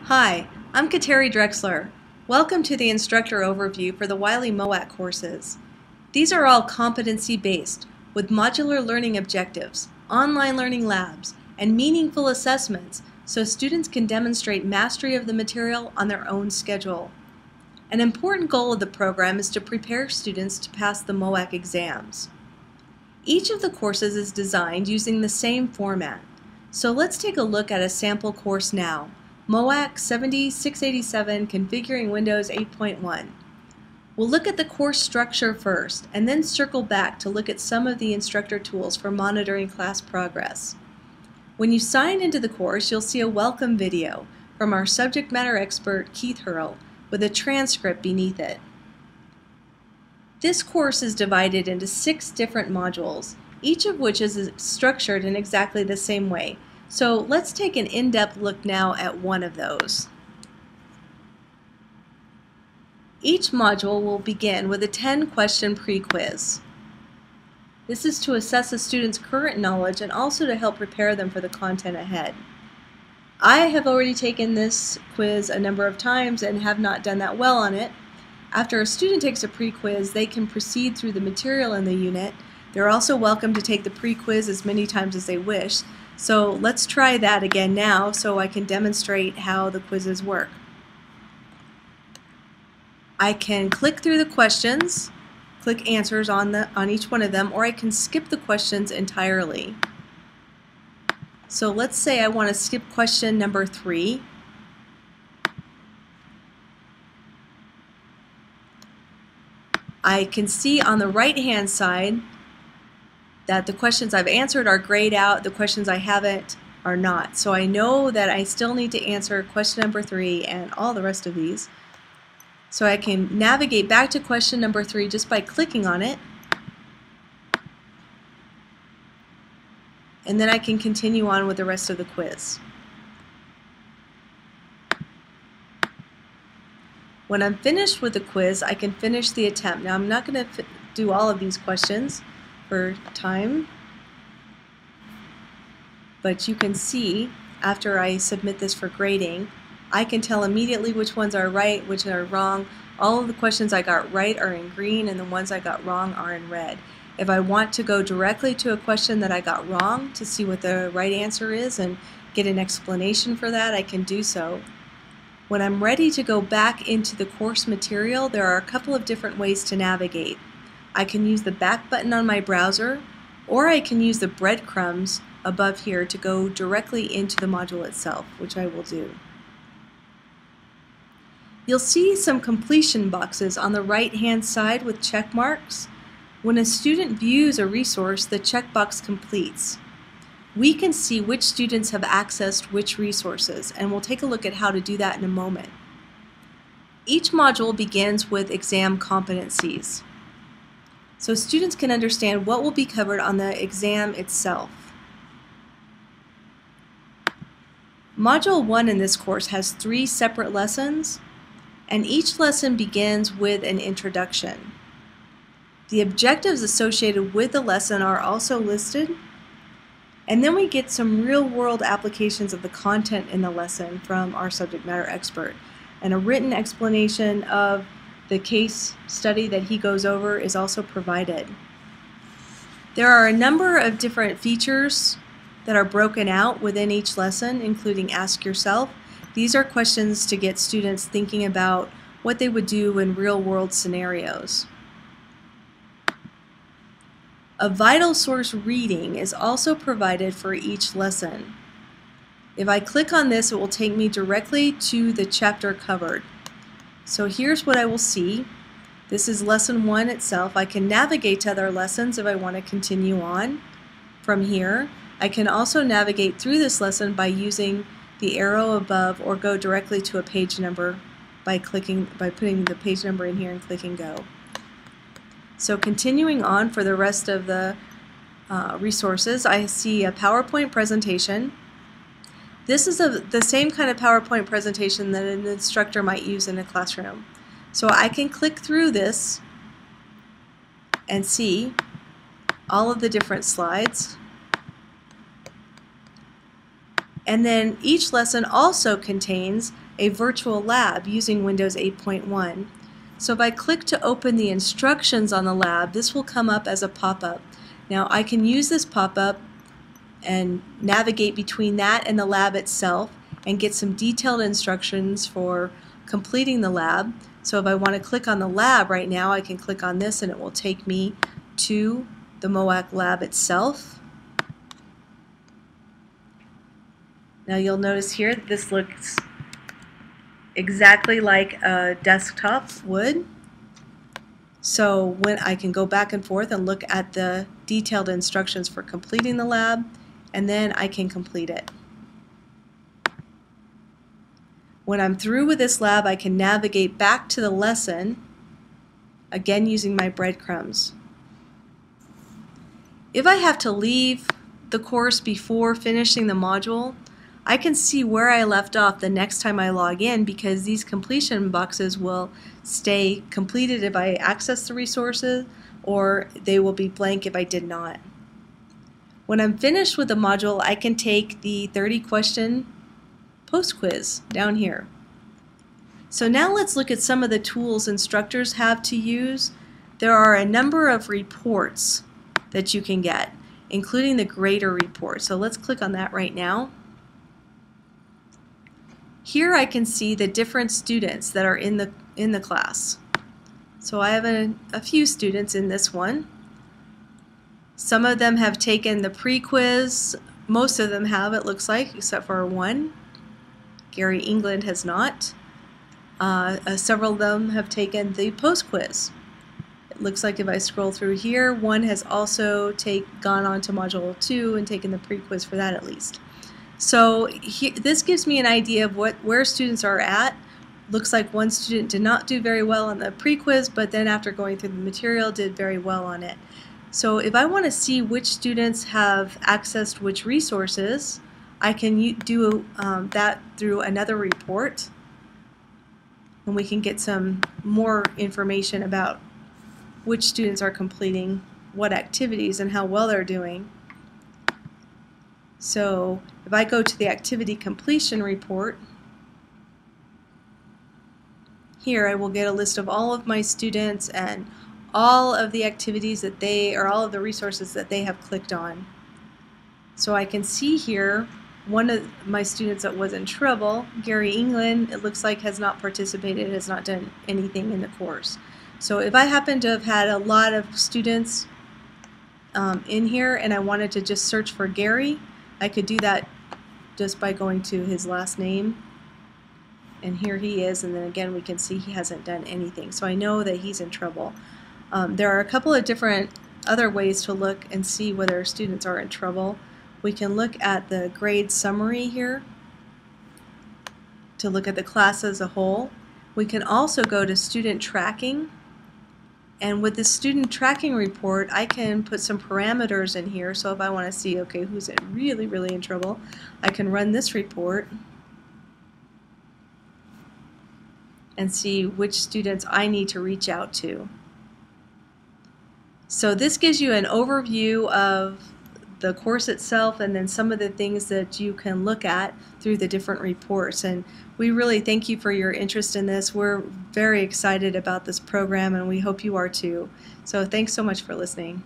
Hi, I'm Kateri Drexler. Welcome to the instructor overview for the Wiley MOAC courses. These are all competency-based with modular learning objectives, online learning labs, and meaningful assessments so students can demonstrate mastery of the material on their own schedule. An important goal of the program is to prepare students to pass the MOAC exams. Each of the courses is designed using the same format. So let's take a look at a sample course now. moac 7687 Configuring Windows 8.1. We'll look at the course structure first and then circle back to look at some of the instructor tools for monitoring class progress. When you sign into the course, you'll see a welcome video from our subject matter expert Keith Hurl with a transcript beneath it. This course is divided into 6 different modules, each of which is structured in exactly the same way. So let's take an in-depth look now at one of those. Each module will begin with a 10-question pre-quiz. This is to assess a student's current knowledge and also to help prepare them for the content ahead. I have already taken this quiz a number of times and have not done that well on it. After a student takes a pre-quiz, they can proceed through the material in the unit. They're also welcome to take the pre-quiz as many times as they wish. So let's try that again now so I can demonstrate how the quizzes work. I can click through the questions, click answers on each one of them, or I can skip the questions entirely. So let's say I want to skip question number 3. I can see on the right-hand side that the questions I've answered are grayed out, the questions I haven't are not. So I know that I still need to answer question number 3 and all the rest of these. So I can navigate back to question number 3 just by clicking on it. And then I can continue on with the rest of the quiz. When I'm finished with the quiz, I can finish the attempt. Now I'm not going to do all of these questions for time, but you can see after I submit this for grading, I can tell immediately which ones are right, which are wrong. All of the questions I got right are in green and the ones I got wrong are in red. If I want to go directly to a question that I got wrong to see what the right answer is and get an explanation for that, I can do so. When I'm ready to go back into the course material, there are a couple of different ways to navigate. I can use the back button on my browser, or I can use the breadcrumbs above here to go directly into the module itself, which I will do. You'll see some completion boxes on the right-hand side with check marks. When a student views a resource, the checkbox completes. We can see which students have accessed which resources, and we'll take a look at how to do that in a moment. Each module begins with exam competencies, so students can understand what will be covered on the exam itself. Module 1 in this course has 3 separate lessons, and each lesson begins with an introduction. The objectives associated with the lesson are also listed. And then we get some real-world applications of the content in the lesson from our subject matter expert. And a written explanation of the case study that he goes over is also provided. There are a number of different features that are broken out within each lesson, including Ask Yourself. These are questions to get students thinking about what they would do in real-world scenarios. A vital source reading is also provided for each lesson. If I click on this, it will take me directly to the chapter covered. So here's what I will see. This is lesson 1 itself. I can navigate to other lessons if I want to continue on from here. I can also navigate through this lesson by using the arrow above or go directly to a page number by putting the page number in here and clicking go. So continuing on for the rest of the resources, I see a PowerPoint presentation. This is the same kind of PowerPoint presentation that an instructor might use in a classroom. So I can click through this and see all of the different slides. And then each lesson also contains a virtual lab using Windows 8.1. So if I click to open the instructions on the lab, this will come up as a pop-up. Now I can use this pop-up and navigate between that and the lab itself and get some detailed instructions for completing the lab. So if I want to click on the lab right now, I can click on this and it will take me to the moac lab itself. Now you'll notice here that this looks exactly like a desktop would. So when I can go back and forth and look at the detailed instructions for completing the lab, and then I can complete it. When I'm through with this lab, I can navigate back to the lesson, again using my breadcrumbs. If I have to leave the course before finishing the module, I can see where I left off the next time I log in, because these completion boxes will stay completed if I access the resources, or they will be blank if I did not. When I'm finished with the module, I can take the 30-question post quiz down here. So now let's look at some of the tools instructors have to use. There are a number of reports that you can get, including the grader report. So let's click on that right now. Here I can see the different students that are in the class. So I have a few students in this one. Some of them have taken the pre-quiz. Most of them have, it looks like, except for one. Gary England has not. Several of them have taken the post-quiz. It looks like if I scroll through here, one has also gone on to Module 2 and taken the pre-quiz for that at least. So this gives me an idea of where students are at. Looks like one student did not do very well on the pre-quiz, but then after going through the material did very well on it. So if I want to see which students have accessed which resources, I can do that through another report, and we can get some more information about which students are completing what activities and how well they're doing. So if I go to the activity completion report, here I will get a list of all of my students and all of the activities that all of the resources that they have clicked on. So I can see here one of my students that was in trouble, Gary England, it looks like has not participated, has not done anything in the course. So if I happen to have had a lot of students in here and I wanted to just search for Gary, I could do that just by going to his last name, and here he is, and then again we can see he hasn't done anything. So I know that he's in trouble. There are a couple of different other ways to look and see whether students are in trouble. We can look at the grade summary here to look at the class as a whole. We can also go to student tracking, and with the student tracking report I can put some parameters in here. So if I want to see, okay, who's really in trouble, I can run this report and see which students I need to reach out to. So this gives you an overview of the course itself, and then some of the things that you can look at through the different reports. And we really thank you for your interest in this. We're very excited about this program, and we hope you are too. So thanks so much for listening.